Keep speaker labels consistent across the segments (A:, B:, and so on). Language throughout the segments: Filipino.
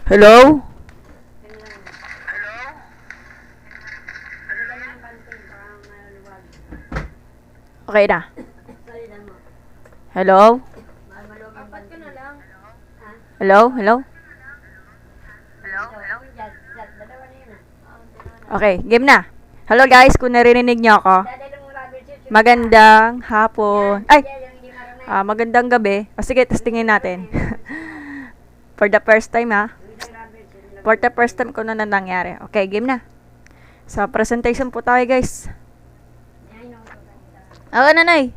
A: Hello? Okay na. Hello? Hello? Hello? Okay, game na. Hello guys, kung naririnig niyo ako. Magandang hapon. Ay! Magandang gabi. Sige, testingin natin. For the first time ha. For the first time ko na nangyari. Okay, game na. So, presentation po tayo guys. Nanay.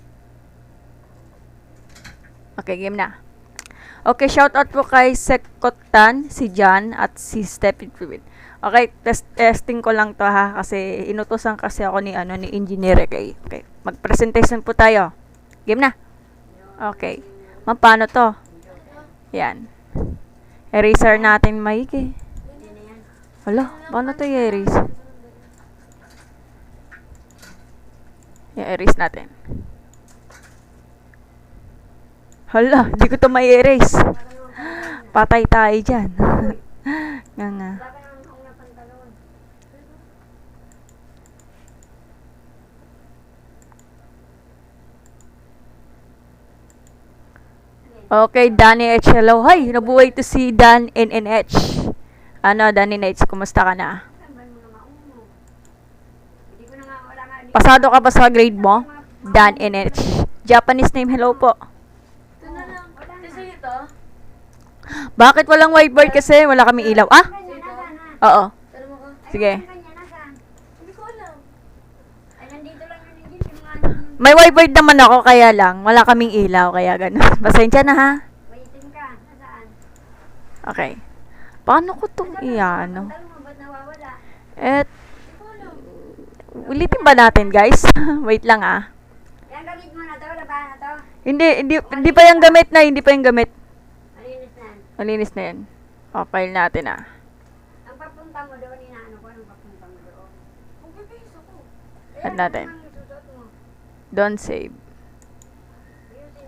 A: Okay, game na. Okay, shout out po kay Sekotan, si John, at si Stephen Pivit. Okay, testing ko lang to ha, kasi inutosan kasi ako ni engineer kay. Okay, mag-presentation po tayo. Game na. Okay. Ma'am, paano to? Yan. Eraser natin maigi. Hala, paano to i-erase? I-erase natin. Hala, hindi ko to ma-erase. Patay tayo dyan. Nga. Okay, Danny H. Hello. Hi, nabuhay to si Dan NNH. Danny H, kumusta ka na? Pasado ka ba sa grade mo? Dan NH. Japanese name, hello po. Bakit walang whiteboard kasi? Wala kaming ilaw. Oo. Sige. May whiteboard naman ako, kaya lang. Wala kaming ilaw, kaya gano'n. Pasensya na ha. Okay. Paano ko itong iano? Ulitin ba natin guys? Wait lang
B: Yung gamit mo na to, labahan na to.
A: Hindi pa yung gamit na, hindi pa yung gamit.
B: Malinis na yan.
A: Malinis na yan. Okay natin
B: Ang papunta mo doon, inaano ko, ang papunta mo doon. Kung pipis ako.
A: Add natin. Don't save.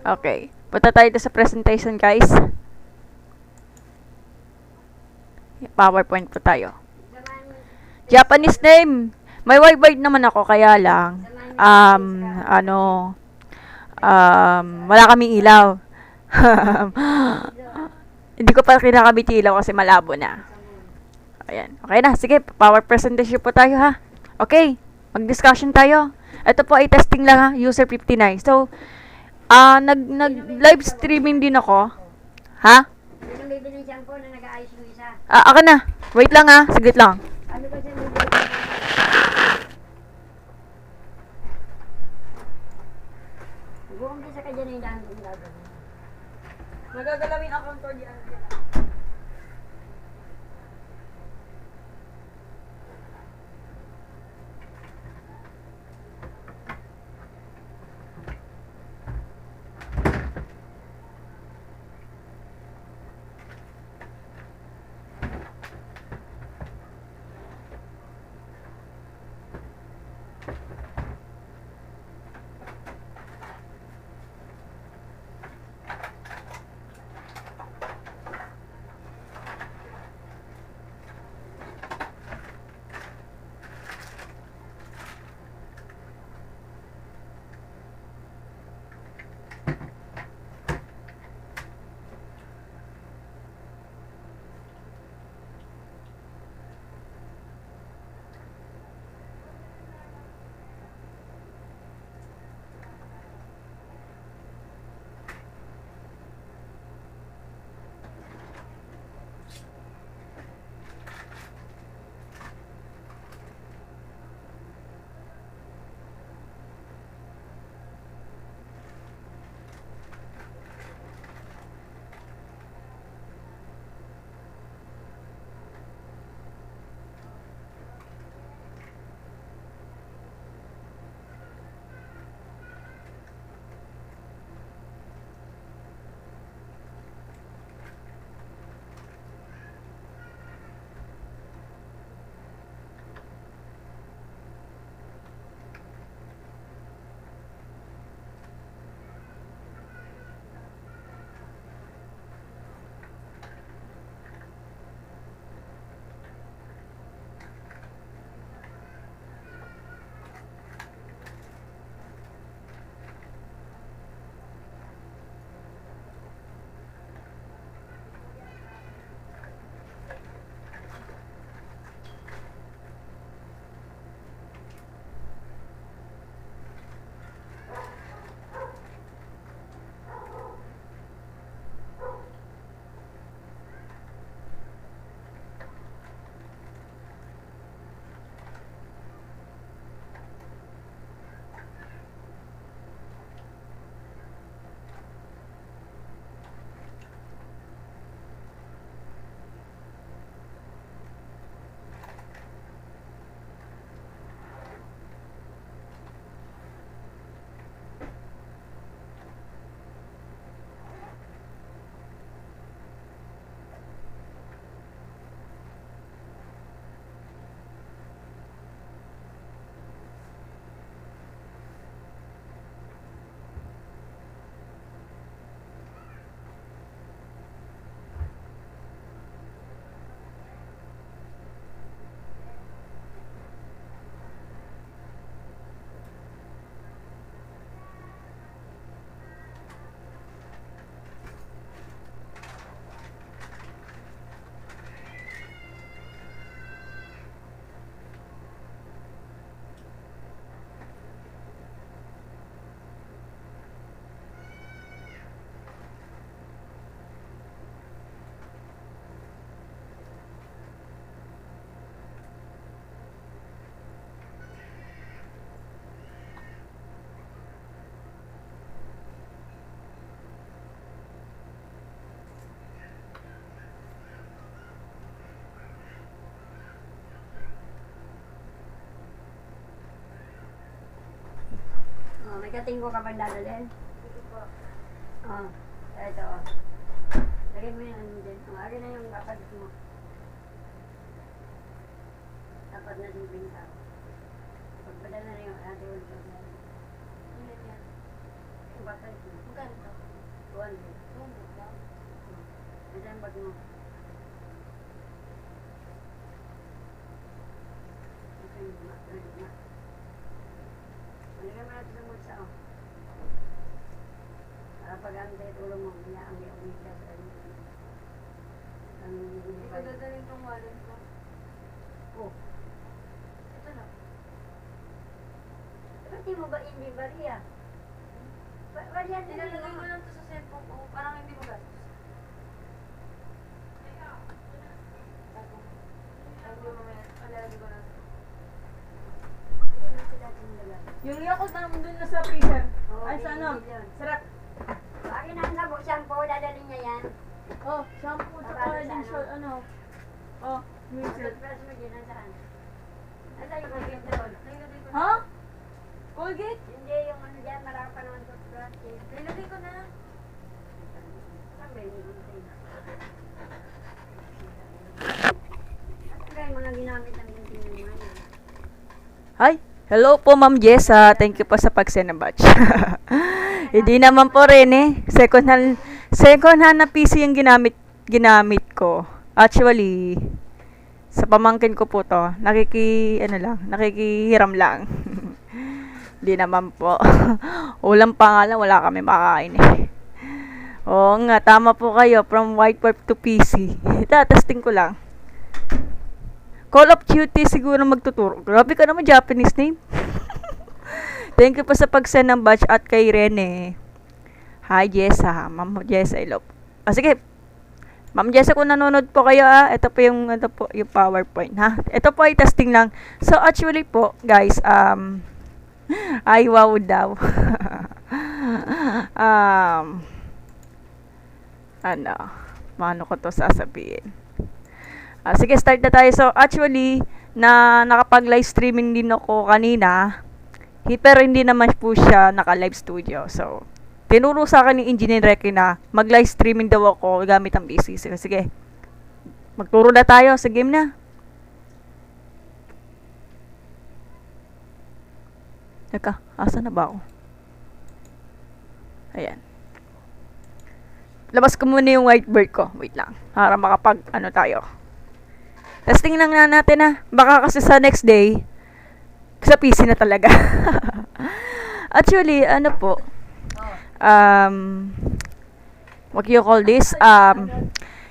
A: Okay. Punta tayo sa presentation guys. PowerPoint po tayo. Japanese name. May whiteboard naman ako, kaya lang wala kaming ilaw. Hindi ko pa kinakabit yung ilaw kasi malabo na. Ayan. Okay na. Sige, power presentation po tayo ha. Okay. Mag-discussion tayo. Ito po ay testing lang ha. User 59. So, nag-live streaming din ako. Ha?
B: Yung bibili ng shampoo na nag-aayos yung isa.
A: Ako na. Wait lang ha. Saglit lang.
B: Ano ba siya Mag-uumpisa ka dyan na yung daan kong gagawin.
A: Magagalawin account ko di
B: pagdating ko kapag dadalhin. Oh, ito. Lagyan mo yung ano dyan. Akin na yung kapatid mo. Dapat na yung pinta. Pagpadala na yung ate ulit. Yung bakit mo. Magkano ito? 200. 200 lang? Ito yung bag mo. Ito yung lima. Malagyan mo natin sa bulsa, oh. Para pag ang tulong mo, ang umiglas.
C: Ito dadalhin tong wallet ko.
B: Oh.
C: Ito na.
B: Ba't di mo ba hindi bariya? Bariya din
C: Nilalagay ko lang to sa cellphone ko. Parang hindi mo gastos. Sabi mo mamaya, alalagay ko lang.
A: Yung Yakult na dun na sa freezer.
B: Oo,
A: Ay, sa ano?
B: hindi yun.
A: Sarap.
B: Akin ang sabo, shampoo, dadalhin niya yan.
A: Oh, shampoo, tsaka
B: Babalo sa
A: din
B: ano?
A: short, ano. Oh, freezer.
B: Toothbrush mo din, nasaan? Nasaan yung maging doon?
C: Nilagay ko na.
A: Ha? Colgate?
B: Hindi, yung ano dyan, marami pa naman toothbrush.
C: Nilagay ko na.
B: Saan ba yung hintay? At kaya yung mga ginamit ng gunting ng mga yan.
A: Hi. Hello po, Ma'am Jessa. Thank you po sa pag-send ng batch. Hindi naman po rin eh. Second hand na PC yung ginamit ko. Actually, sa pamangkin ko po to, nakikihiram lang. Hindi naman po. Ulam pa nga lang, wala kami makakain eh. Oo nga, tama po kayo. From white pipe to PC. Testing ko lang. Call of Duty siguro magtuturo. Grabe ka naman, Japanese name. Thank you po sa pag-send ng batch at kay Rene. Hi, Jessa. Ma'am Jessa, I love. Sige. Ma'am Jessa, kung nanonood po kayo, ito po yung PowerPoint, ha? Ito po ay testing lang. So, actually po, guys, ay, wow daw. Paano ko to sasabihin? Sige, start na tayo. So, actually, nakapag-live streaming din ako kanina. Pero hindi naman po siya naka-live studio. So, tinuro sa akin ni Engineer Reki na mag-live streaming daw ako gamit ang PC. Sige, magturo na tayo. Sa game na. Teka, asa na ba ako? Ayan. Labas ko muna yung whiteboard ko. Wait lang. Para makapag-ano tayo. Testing lang na natin na. Baka kasi sa next day, sa PC na talaga. Actually, ano po, what you call this?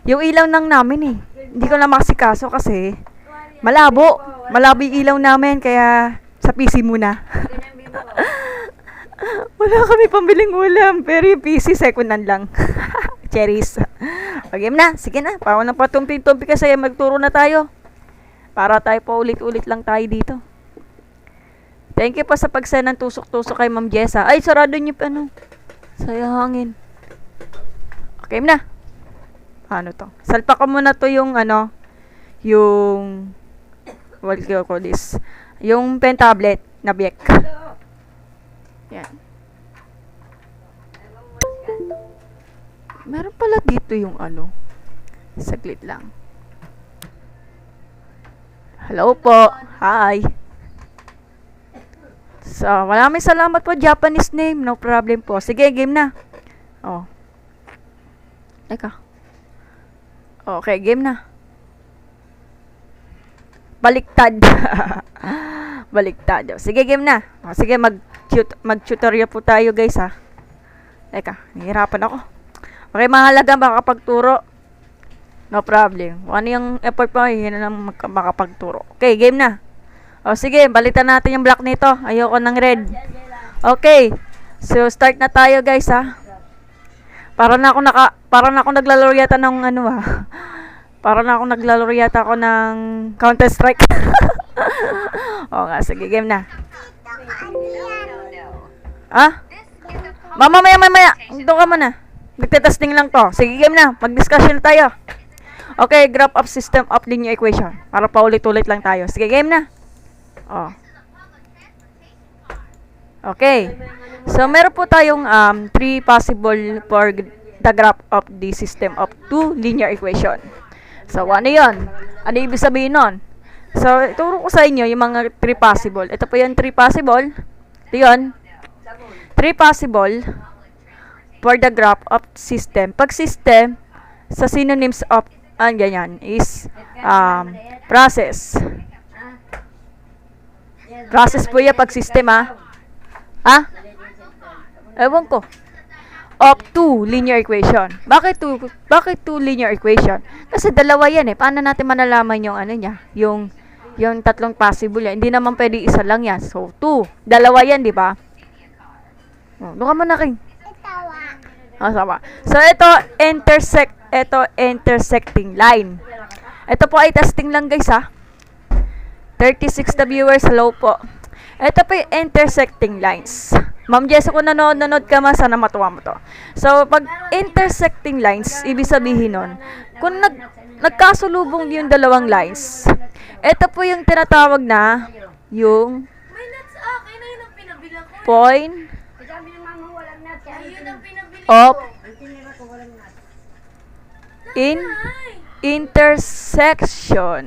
A: Yung ilaw nang namin eh. Hindi ko na makasikaso kasi malabo. Malabo yung ilaw namin, kaya sa PC muna. Wala kami pambiling ulam, pero yung PC second-hand lang. Cherries. Game na, sige na. Paano na patumpi-tumpi kasi magturo na tayo. Para tayo pa ulit-ulit lang tayo dito. Thank you pa sa pag-send ng tusok-tusok kay Ma'am Jessa. Ay, sarado niyo pa ano. Sayangin. Okay na. Ano to? Salpa ko muna to yung yung what do you call this? Yung pen tablet na biek. Yan. Meron pala dito yung saglit lang. Hello po. Hi. So, maraming salamat po, Japanese name. No problem po. Sige, game na. Oh. Teka. Okay, game na. Baliktad. Baliktad. Sige, game na. Oh, sige, mag-tutorial po tayo, guys, ha. Teka, nahihirapan ako. Okay, mahalaga makapagturo. No problem. Kung ano yung effort pa, yun na lang makapagturo. Okay, game na. O sige, balitan natin yung black nito. Ayoko ng red. Okay. So, start na tayo, guys, ha. Para na ako naglalaro yata ng Para na ako naglalaro yata ako ng Counter-Strike. O nga, sige, game na. Ah? Mamaya. Doon ka muna. Nagtetesting lang to. Sige, game na. Mag-discussion na tayo. Okay, graph of system of linear equation. Para paulit-ulit lang tayo. Sige, game na. Oh. Okay. So, meron po tayong three possible for the graph of the system of two linear equation. So, ano yun? Ano ibig sabihin nun? So, ituro ko sa inyo yung mga three possible. Ito po yung three possible. Ito yun. Three possible for the graph of system. Pag system, sa synonyms of, ganyan, is process. Process po yan pag system, ha? Ha? Ewan ko. Of two linear equation. Bakit two linear equation? Kasi dalawa yan eh. Paano natin malalaman yung ano niya? Yung tatlong possible yan. Hindi naman pwede isa lang yan. So, two. Dalawa yan, di ba? Oh, doon ka muna, King. Sama. So, ito intersecting line. Ito po ay testing lang, guys, ha? 36 the viewers. Hello po. Ito po yung intersecting lines. Ma'am Jess, kung nanonood ka man, sana matuwa mo to. So, pag intersecting lines, ibig sabihin nun, kung nagkasulubong yung dalawang lines, ito po yung tinatawag na yung
C: May nuts akin. Ayun ang pinabilang ko.
A: point
B: Sabi ng mama, walang nuts.
C: Ayun ang pinabili
A: of
C: ko.
B: Ang tinira ko, walang nuts.
A: in
C: Ay.
A: intersection.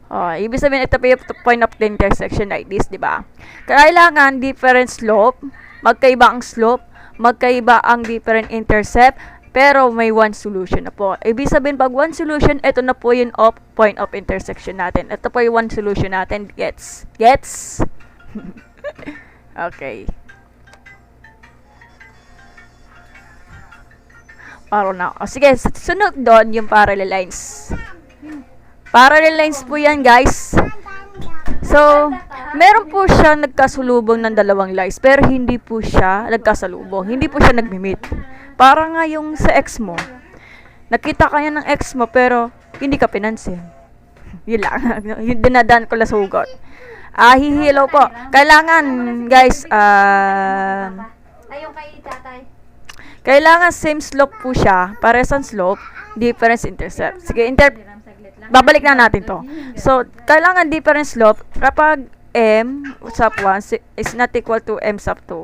A: Oh, ibig sabihin, ito po yung point of the intersection like this, di ba? Kailangan different slope, magkaiba ang slope, magkaiba ang different intercept, pero may one solution na po. Ibig sabihin, pag one solution, ito na po yung point of intersection natin. Ito po yung one solution natin. Gets? Gets? Okay. Paro na. O, sige, sunod doon yung parallel lines. Parallel lines po yan, guys. So, meron po siya nagkasulubong ng dalawang lines, pero hindi po siya nagkasalubong. Hindi po siya nagmi-meet. Para nga yung sa ex mo. Nakita ka niya ng ex mo, pero hindi ka pinansin. Yun lang. Yung dinadaan ko lang sugot. Hihilaw po. Kailangan, guys,
B: Ayun kay tatay.
A: kailangan same slope po siya. Pares ang slope, difference intercept. Sige, babalik na natin to. So, kailangan different slope kapag m sub 1 is not equal to m sub 2.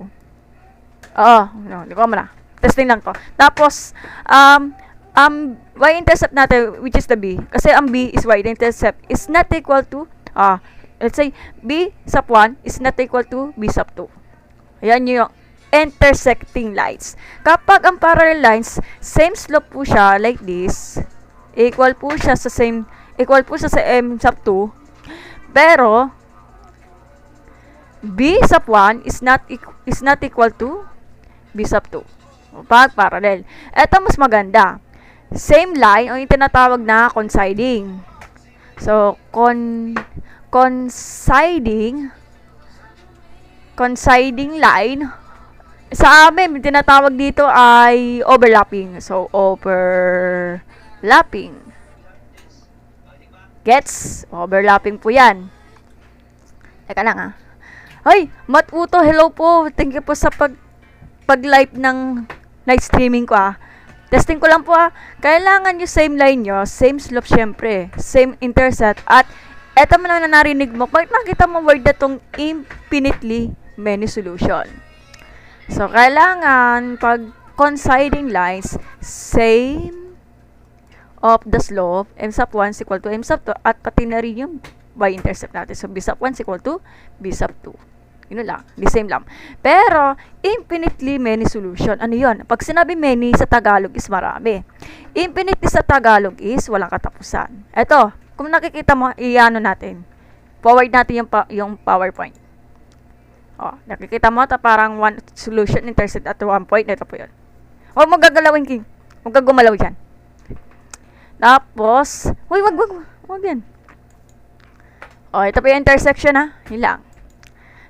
A: No, di ko muna. Testing lang to. Tapos, y-intercept natin, which is the b. Kasi ang b is y-intercept is not equal to, let's say, b sub 1 is not equal to b sub 2. Ayan yung intersecting lines. Kapag ang parallel lines, same slope po siya, like this, equal po siya sa m sub 2, pero b sub 1 is not equal to b sub 2 pag parallel. Ito mas maganda, same line o yung tinatawag na coinciding. So coinciding line sa amin tinatawag dito ay overlapping. So overlapping. Gets? Overlapping po yan. Teka lang, ha. Ay, Matuto, hello po. Thank you po sa pag-live ng live streaming ko, ha. Testing ko lang po, ha. Kailangan yung same line nyo, same slope syempre, same intercept, at eto mo na narinig mo, bakit nakita mo word na tong infinitely many solution. So, kailangan pag coinciding lines, same of the slope, m sub 1 is equal to m sub 2, at pati na rin yung y-intercept natin. So, b sub 1 is equal to b sub 2. Yun lang, the same lang. Pero, infinitely many solution. Ano yun? Pag sinabi many sa Tagalog is marami. Infinitely sa Tagalog is walang katapusan. Ito, kung nakikita mo, iano natin. Forward natin yung PowerPoint. Nakikita mo, parang one solution intersect at one point. Ito po yun. Huwag mo gagalawin, King. Huwag ka gumalaw dyan. Tapos, wag yan. Ito po yung intersection, ha. Yun lang.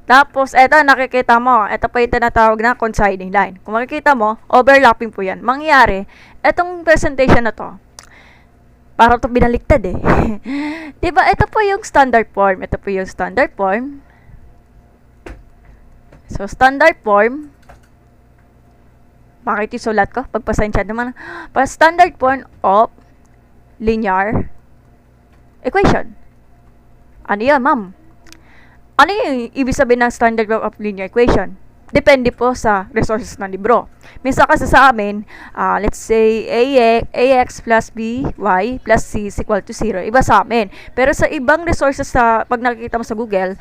A: Tapos, ito, nakikita mo. Ito po yung tinatawag na coinciding line. Kung makikita mo, overlapping po yan. Mangyayari, itong presentation na to, parang ito binaliktad eh. Diba, ito po yung standard form. Ito po yung standard form. So, standard form, bakit yung sulat ko? Pagpasensya naman. Standard form of linear equation. Ano yan, ma'am? Ano yung ibig sabihin ng standard form of linear equation? Depende po sa resources ng libro. Minsan kasi sa amin, let's say ax plus by plus c is equal to 0. Iba sa amin. Pero sa ibang resources, pag nakikita mo sa Google,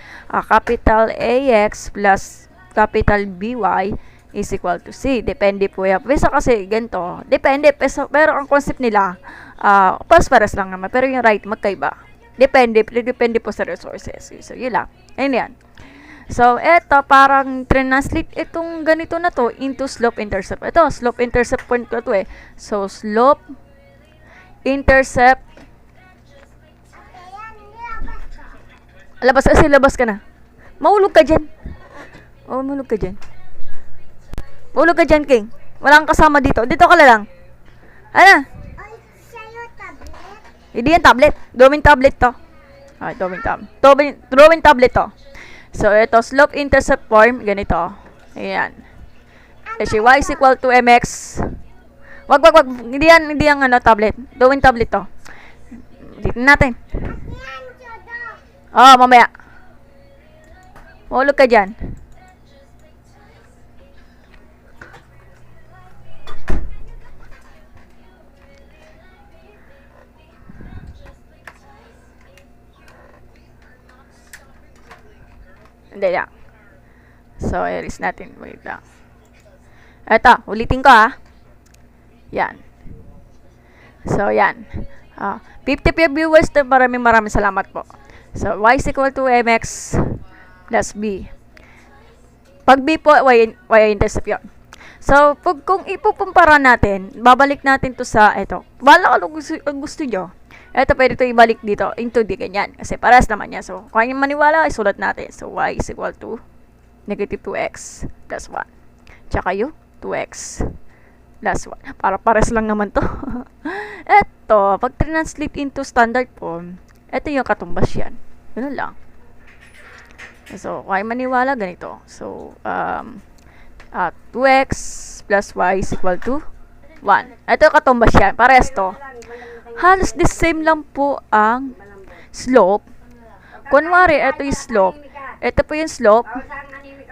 A: capital AX plus capital BY is equal to C. Depende po yan. Minsan kasi ganito. Depende. Pero ang concept nila, pares lang naman. Pero yung right, magkaiba. Depende po sa resources. So, yun lang. Ayun yan. So, eto, parang translate itong ganito na to into slope-intercept. Ito, slope-intercept point ko to eh. So, slope-intercept. Labas ka na. Mahulog ka dyan. Mahulog ka dyan. Mahulog ka dyan, King. Walang kasama dito. Dito ka lang. Ano? Hindi yan tablet. Drawing tablet to. Okay, drawing tablet to. So, ito, slope-intercept form, ganito. Ayan. Kasi y is equal to mx. Wag. Hindi yan tablet. Drawing tablet to. Tignan natin. Mamaya. Mahulog ka dyan. Hindi lang. So, erase natin. Wait lang. Eto, ulitin ko Yan. So, yan. 50 viewers, maraming salamat po. So, y is equal to mx plus b. Pag b po, y-intercept yun. So, kung ipupumpara natin, babalik natin to sa, ito. Bala ka gusto nyo. Ito, pwede ito ibalik dito into di ganyan. Kasi paras naman yan. So, kung yung maniwala, isulat natin. So, y is equal to negative 2x plus 1. Tsaka yung 2x plus 1. Para pares lang naman to. Ito, pag translate into standard form, ito yung katumbas yan. Ganun lang. So, kung yung maniwala, ganito. So, 2x plus y is equal to 1. Ito yung katumbas yan. Pares to. Halos the same lang po ang slope. Kunwari, ito yung slope. Ito po yung slope.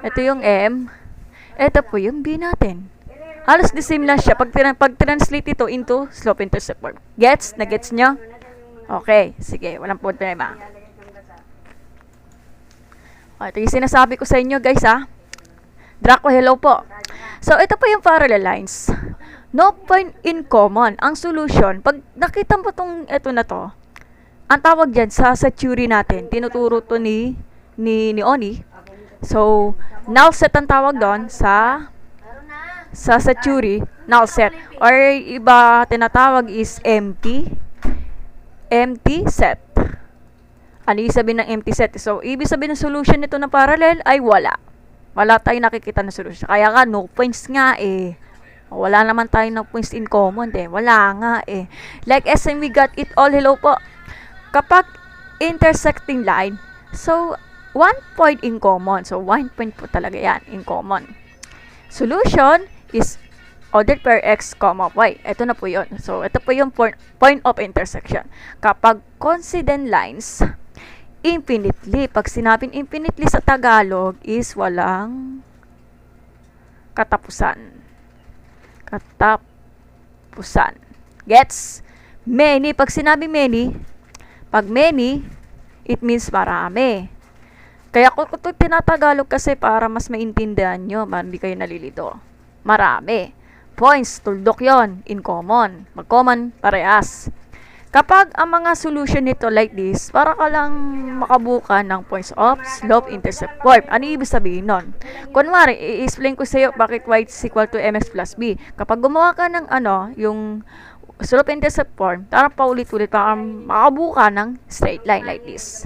A: Ito yung M. Ito po yung B natin. Halos the same lang siya pag translate ito into slope-intercept form. Gets? Na-gets nyo? Okay. Sige. Walang problema. Ito yung sinasabi ko sa inyo, guys, Draco, hello po. So, ito po yung parallel lines. No point in common. Ang solution, pag nakita mo itong ito na to, ang tawag dyan sa theory natin, tinuturo to ni Oni. So, null set ang tawag doon sa theory, null set. Or iba tinatawag is empty set. Ano yung sabihin ng empty set? So, ibig sabihin ng solution nito na parallel ay wala. Wala tayong nakikita na solution. Kaya nga, no points nga Wala naman tayo ng points in common Wala nga Like SM, we got it all. Hello po. Kapag intersecting line, so, 1 point in common. So, 1 point po talaga yan in common. Solution is ordered per x, y. Ito na po yun. So, ito po yung point of intersection. Kapag coincident lines, infinitely. Pag sinabing infinitely sa Tagalog is walang katapusan. Gets? Many. Pag sinabi many, it means marami. Kaya kung ito tinatagalog kasi para mas maintindihan nyo, hindi kayo nalilito. Marami. Points, tuldok yon in common. Mag-common, parehas. Kapag ang mga solution nito like this, para ka lang makabuka ng points of slope-intercept form. Ano ibig sabihin nun? Kunwari, i-explain ko sa iyo bakit y is equal to mx plus b. Kapag gumawa ka ng yung slope-intercept form, para paulit-ulit, para makabuka ng straight line like this.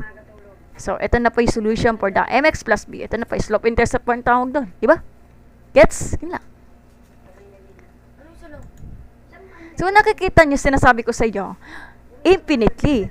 A: So, ito na po yung solution for the mx plus b. Ito na po yung slope-intercept form tawag doon. Diba? Gets? Yun lang. So, nakikita nyo, sinasabi ko sa inyo, infinitely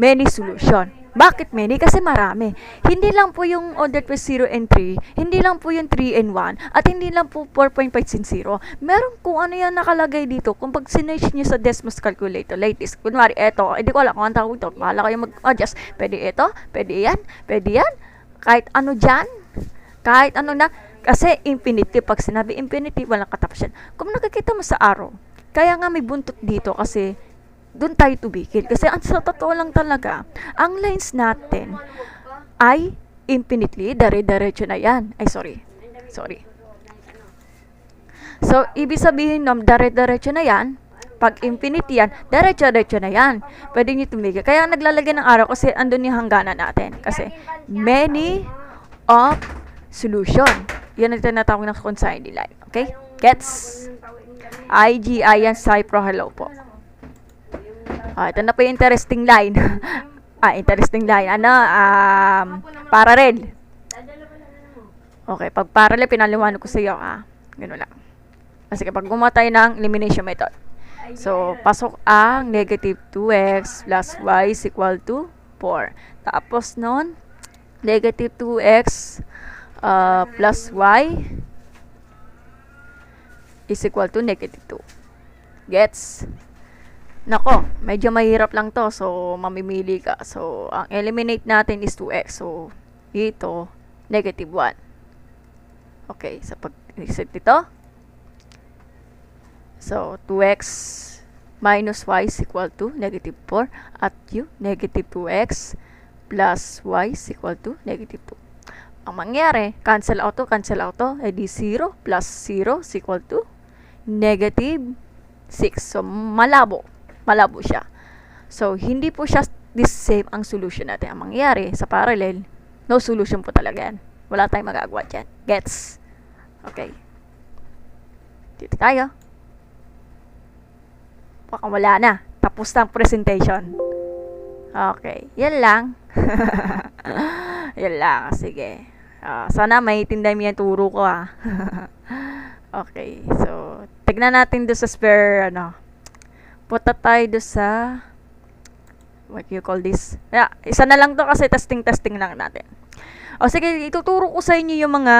A: many solution. Bakit many? Kasi marami. Hindi lang po yung order per 0 and 3, hindi lang po yung 3 and 1, at hindi lang po 4.5 and 0. Meron kung ano yan nakalagay dito. Kung pag sinerge nyo sa Desmos calculator, like this, kunwari, eto, hindi ko alam kung ang tawag ito, bahala kayo mag-adjust. Pwede ito, pwede yan, kahit ano dyan, Kahit ano na, kasi infinitive, pag sinabi infinitive, walang katapusan. Kung nakikita mo sa araw, kaya nga may buntot dito kasi doon tayo tumigil. Kasi ang sa totoo lang talaga, ang lines natin ay infinitely, dire-diretso na yan. Ay, sorry. So, ibig sabihin nun, dire-diretso na yan. Pag infinity yan, diretso-diretso na yan. Pwede nyo tumigil. Kaya naglalagay ng araw kasi andun yung hangganan natin. Kasi, many of solution. Yan ang tinatawag ng consignee line. Okay? Gets? IGI yan, Cypro, hello po. Ito na po yung interesting line. Interesting line. Parallel. Okay, pag parallel, pinaliwanag ko sa iyo, Ganun lang. Kasi kapag gumawa tayo ng elimination method. So, pasok ang negative 2x plus y is equal to 4. Tapos nun, negative 2x plus y is equal to negative 2. Gets? Nako, medyo mahirap lang to. So, mamimili ka. So, ang eliminate natin is 2x. So, dito, negative 1. Okay, sa pag-isip dito. So, 2x minus y is equal to negative 4. At negative 2x plus y is equal to negative 2. Ang mangyari, cancel out to. Edi 0 plus 0 is equal to negative 6. So, malabo siya. So, hindi po siya the same ang solution natin. Ang mangyayari sa parallel, no solution po talaga yan. Wala tayong magagawa dyan. Gets? Okay. Dito tayo. Baka wala na. Tapos na ang presentation. Okay. Yan lang. Yan lang. Sige. Sana may tinday mo yung turo ko, Okay. So, tignan natin doon sa spare, punta tayo doon sa, what you call this? Isa na lang to kasi testing lang natin. O sige, ituturo ko sa inyo yung mga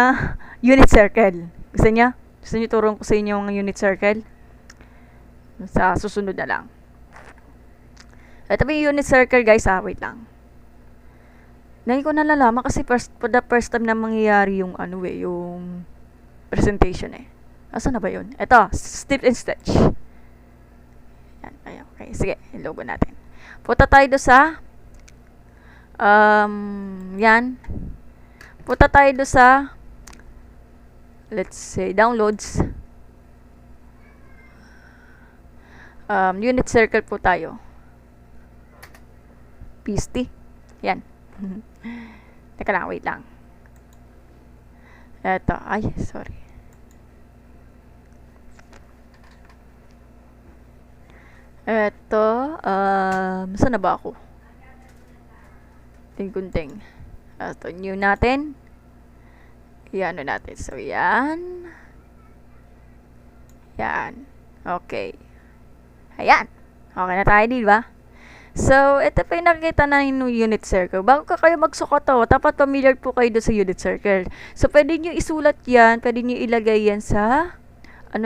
A: unit circle. Gusto niyo? Gusto niyo turuan ko sa inyo yung unit circle? Sa susunod na lang. Ito pa yung unit circle, guys, wait lang. Ngayon ko nalalaman kasi for the first time na mangyayari yung yung presentation Asa na ba yun? Ito, step and stretch. Yan, okay. Sige, i-logo natin. Punta tayo do sa yan. Punta tayo do sa let's say downloads. Unit circle po tayo. PST. Yan. Teka lang, wait lang. Eto, sorry. Eto, saan na ba ako? Ting-kunting. Eto, new natin. Yan natin. So, yan. Yan. Okay. Ayan. Okay na tayo, di ba? So, ito pa yung nakikita na yung unit circle. Bago ka kayo magsukat dapat familiar po kayo doon sa unit circle. So, pwede nyo isulat yan. Pwede nyo ilagay yan sa, ito,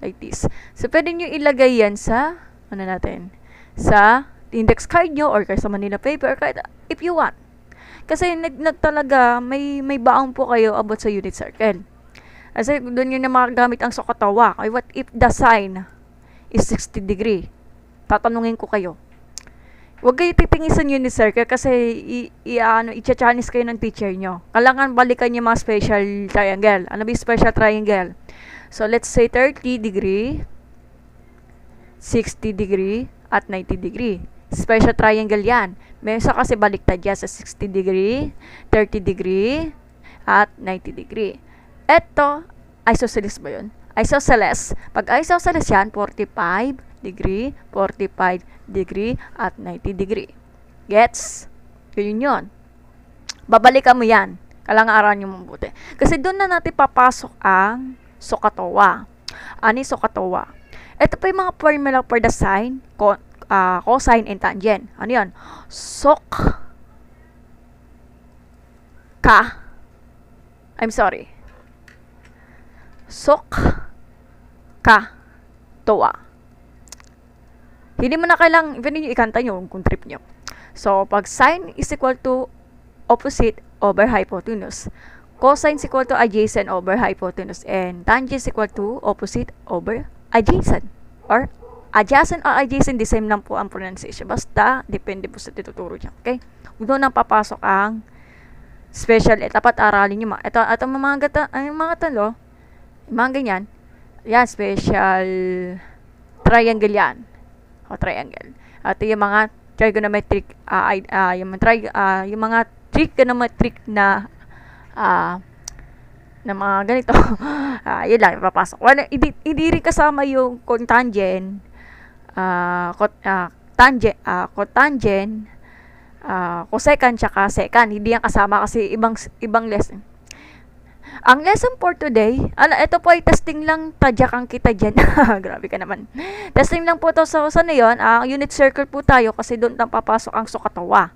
A: like this. So, pwede nyo ilagay yan sa, sa index card nyo or sa Manila paper, kahit if you want. Kasi, talaga, may baong po kayo about sa unit circle. Kasi doon yun na magagamit ang sukatawa. Okay, what if the sign is 60 degree? Tatanungin ko kayo. Huwag kayo titingin sa unit circle kasi i-challenge kayo ng teacher nyo. Kailangan balikan yung mga special triangle. Ano ba yung special triangle? So, let's say 30 degree, 60 degree, at 90 degree. Special triangle yan. Mesa kasi baliktad yan sa 60 degree, 30 degree, at 90 degree. Eto, isosceles ba yun? Isosceles. Pag isosceles yan, 45 degree, 45 degree, at 90 degree. Gets? Yun yun. Babalikan mo yan. Kailangan araw nyo mabuti. Kasi doon na natin papasok ang sukatowa. Ano yung sukatowa? Ito pa yung mga formula for the sine, cosine, and tangent. Ano yan? Towa. Hindi mo na kailang, pwede nyo ikanta nyo kung trip nyo. So, pag sine is equal to opposite over hypotenuse, cosine is equal to adjacent over hypotenuse, and tangent is equal to opposite over adjacent. Or adjacent or adjacent, the same lang po ang pronunciation. Basta, depende po sa tututuro niya. Okay? Doon nang papasok ang special ed. Dapat aralin nyo. Ito mga talo, mga ganyan. Yan, special triangle yan. O, triangle. At yung mga trigonometric, yung mga trigonometric na mga ganito. Yun lang, papasok. Wala, hindi rin kasama yung cotangent, cotangent, cosecant, tsaka secant. Hindi yan kasama kasi ibang lesson. Ang lesson for today, ito po ay testing lang, tadyakan kita dyan. Grabe ka naman. Testing lang po to sa na yun. Unit circle po tayo kasi doon nang papasok ang sukatawa.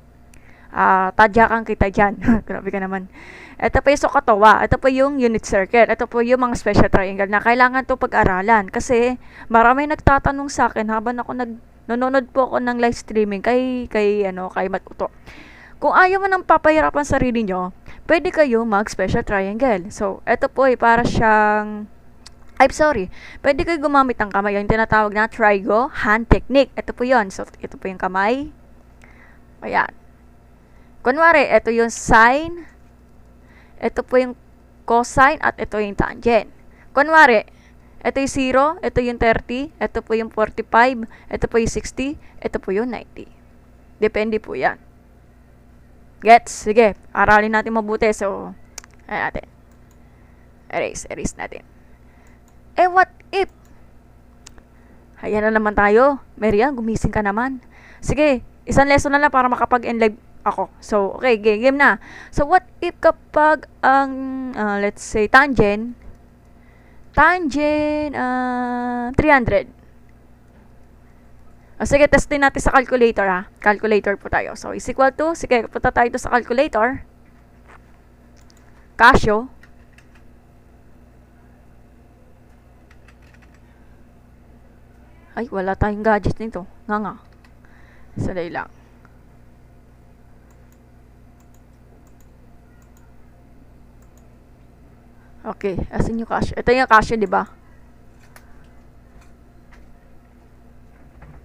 A: Tadyakan kita dyan. Grabe ka naman. Ito po yung sukatawa. Ito po yung unit circle. Ito po yung mga special triangle na kailangan to pag-aralan. Kasi marami nagtatanong sa akin habang ako nanonood po ako ng live streaming kay Matuto. Kung ayaw mo nang papahirapan sarili nyo, pwede kayo mag-special triangle. So, ito po ay para siyang pwede kayo gumamit ng kamay. Yung tinatawag na trigo hand technique. Ito po yun. So, ito po yung kamay. Ayan. Kunwari, ito yung sine. Ito po yung cosine. At ito yung tangent. Kunwari, ito yung 0. Ito yung 30. Ito po yung 45. Ito po yung 60. Ito po yung 90. Depende po yan. Gets? Sige. Aralin natin mabuti. So, ayan natin. Erase natin. What if? Ayan na naman tayo. Marian, gumising ka naman. Sige, isang lesson na lang para makapag-enlive ako. So, okay, game na. So, what if kapag ang, let's say, tangent, 300. Sige, testin natin sa calculator ha. Calculator po tayo. So, is equal to, sige, punta tayo sa calculator. Casio. Ay, wala tayong gadget nito. Nga. Sadali lang. Okay, asan yung Casio? Ito yung Casio, di ba?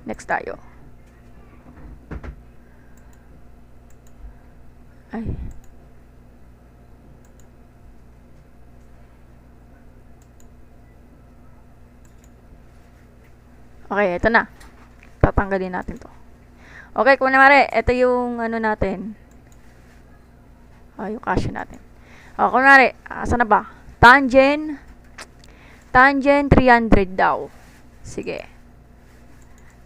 A: Next tayo. Ay. Okay, ito na. Tatanggalin natin to. Okay, kung naman ito yung natin. Yung Casio natin. Kung naman asan na ba? Tangent 300 daw. Sige.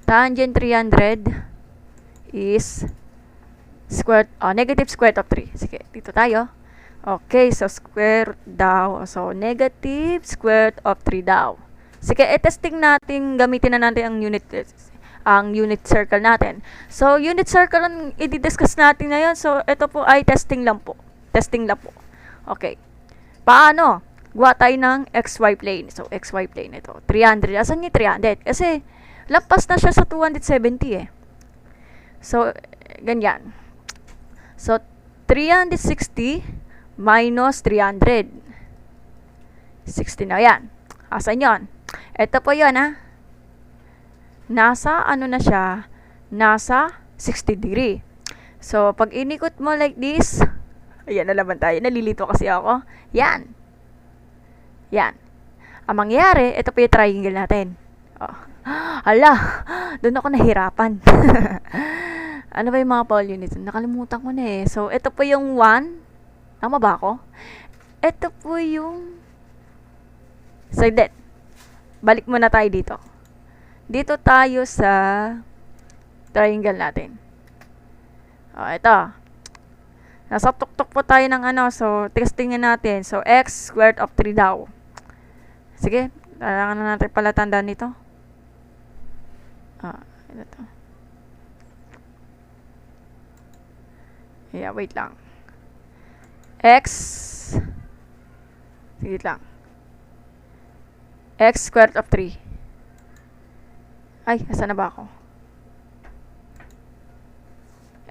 A: Tangent 300 is negative square root of 3. Sige, dito tayo. Okay, so square daw. So, negative square root of 3 daw. Sige, testing natin, gamitin na natin ang unit circle natin. So, unit circle ang i-discuss natin ngayon. So, ito po ay testing lang po. Testing lang po. Okay. Paano? Gawa tayo ng XY plane. So, XY plane ito. 300. Asan yung 300? Kasi, lampas na siya sa 270 eh. So, ganyan. So, 360 minus 300. 60 na yan. Asan yon? Ito po yun ha. Nasa, na siya? Nasa 60 degree. So, pag inikot mo like this, ayan na naman tayo. Nalilito kasi ako. Yan. Yan. Ang mangyayari, ito po yung triangle natin. Hala, doon ako nahirapan. Ano ba yung mga Paul units? Nakalimutan ko na eh. So, ito po yung 1. Tama ba ako? Ito po yung so, balik muna tayo dito. Dito tayo sa triangle natin. Ito. Nasa tuktok po tayo ng so, testingin natin. So, x squared of 3 daw. Sige, kailangan na natin pala tandaan nito. Ito. Yeah, wait lang. X. Sige lang. X squared of 3. Ay, asan na ba ako?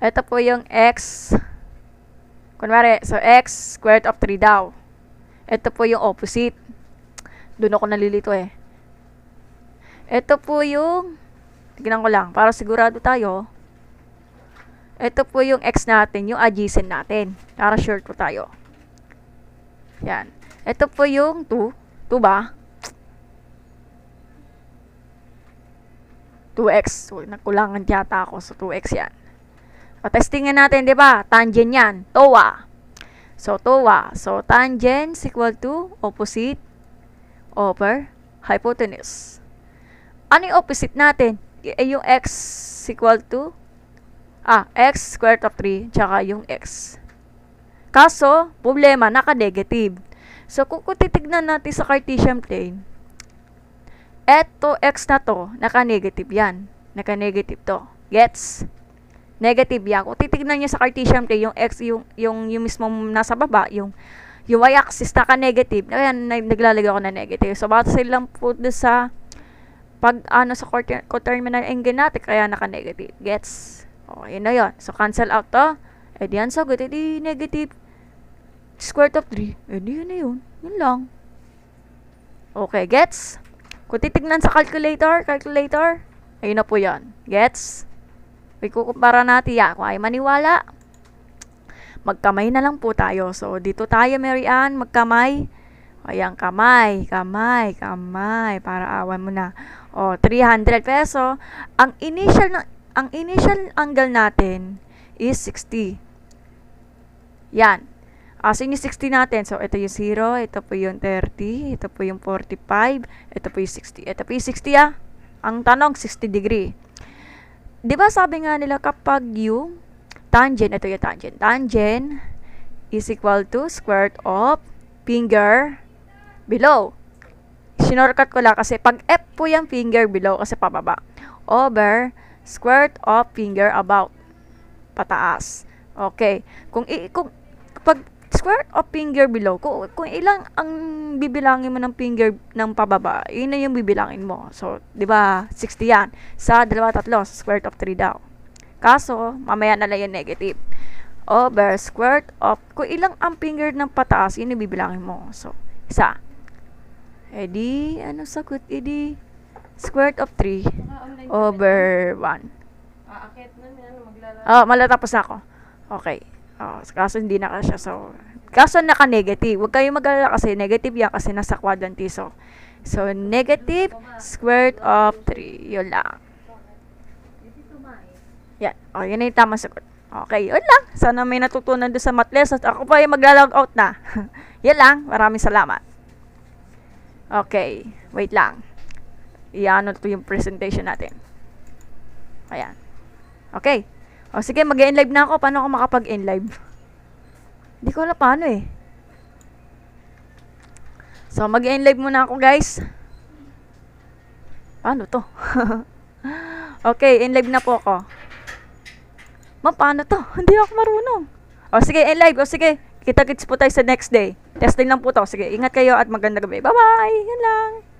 A: Ito po yung x. Kunwari, so x squared of 3 daw. Ito po yung opposite. Doon ako nalilito eh. Ito po yung, tignan ko lang, para sigurado tayo. Ito po yung x natin, yung adjacent natin. Para sure po tayo. Yan. Ito po yung 2. 2 ba? 2x. So, nagkulangan yata ako. So, 2x yan. Testingan natin, di ba? Tangent yan. TOA. So, TOA. So, tangent is equal to opposite over hypotenuse. Ano yung opposite natin? Yung x equal to x squared of 3 tsaka yung x. Kaso, problema, naka-negative. So, kung titignan natin sa Cartesian plane, eto x na to, naka-negative yan. Naka-negative to. Gets? Negative yan. Kung titignan niyo sa Cartesian plane, yung x, yung mismo nasa baba, yung y-axis naka-negative, kaya naglalagay ako na negative. So, base lang po sa sa coterminal angle natin, kaya naka-negative. Gets? O, yun na yun. So, cancel out to. Eh, di yan sagot. Eh, di negative square root of 3. Eh, di yun na yun. Yun lang. Okay, gets? Kung titignan sa calculator, ayun na po yan. Gets? Ikukumpara natin yan. Kung ay maniwala, magkamay na lang po tayo. So, dito tayo, Mary Ann, magkamay. Ayan, kamay. Para awan mo na. O, 300 peso. Ang initial angle natin is 60. Yan. So, yung 60 natin. So, ito yung 0, ito po yung 30, ito po yung 45, ito po yung 60. Ito po yung 60 Ang tanong, 60 degree. Di ba sabi nga nila kapag yung tangent, ito yung tangent. Tangent is equal to square root of finger below. Sinorkat ko lang kasi pag F po yung finger below kasi pababa. Over square root of finger about. Pataas. Okay. Kung pag square root of finger below, kung ilang ang bibilangin mo ng finger ng pababa, yun na yung bibilangin mo. So, di ba 60 yan. Sa 2, 3, square root of 3 daw. Kaso, mamaya na lang yung negative. Over square root of, kung ilang ang finger ng pataas, yun yung bibilangin mo. So, isa. Edi, ano sagot? Edi, square root of 3 over 1.
C: Aakit na yan, maglalaro.
A: Oh, malatapos na ako. Okay. Oh, kaso hindi na siya. So, kaso naka-negative. Huwag kayong mag-alala kasi negative yan kasi nasa quadrant T. So, negative square root of 3. Yun lang. Yan. Oh, yun na yung tamang sagot. Okay, yun lang. Sana may natutunan doon sa math lessons. Ako pa yung magla-log out na. Yan lang. Maraming salamat. Okay. Wait lang. Iyan ito yung presentation natin. Ayan. Okay. O sige, mag-end live na ako. Paano ako makapag-end live? Hindi ko alam paano eh. So, mag-end live muna ako, guys. Paano to? Okay, end live na po ako. Paano to? Hindi ako marunong. O sige, end live. O sige, kita-kits po tayo sa next day. Testing lang po to. Sige, ingat kayo at magandang gabi. Bye-bye! Yan lang.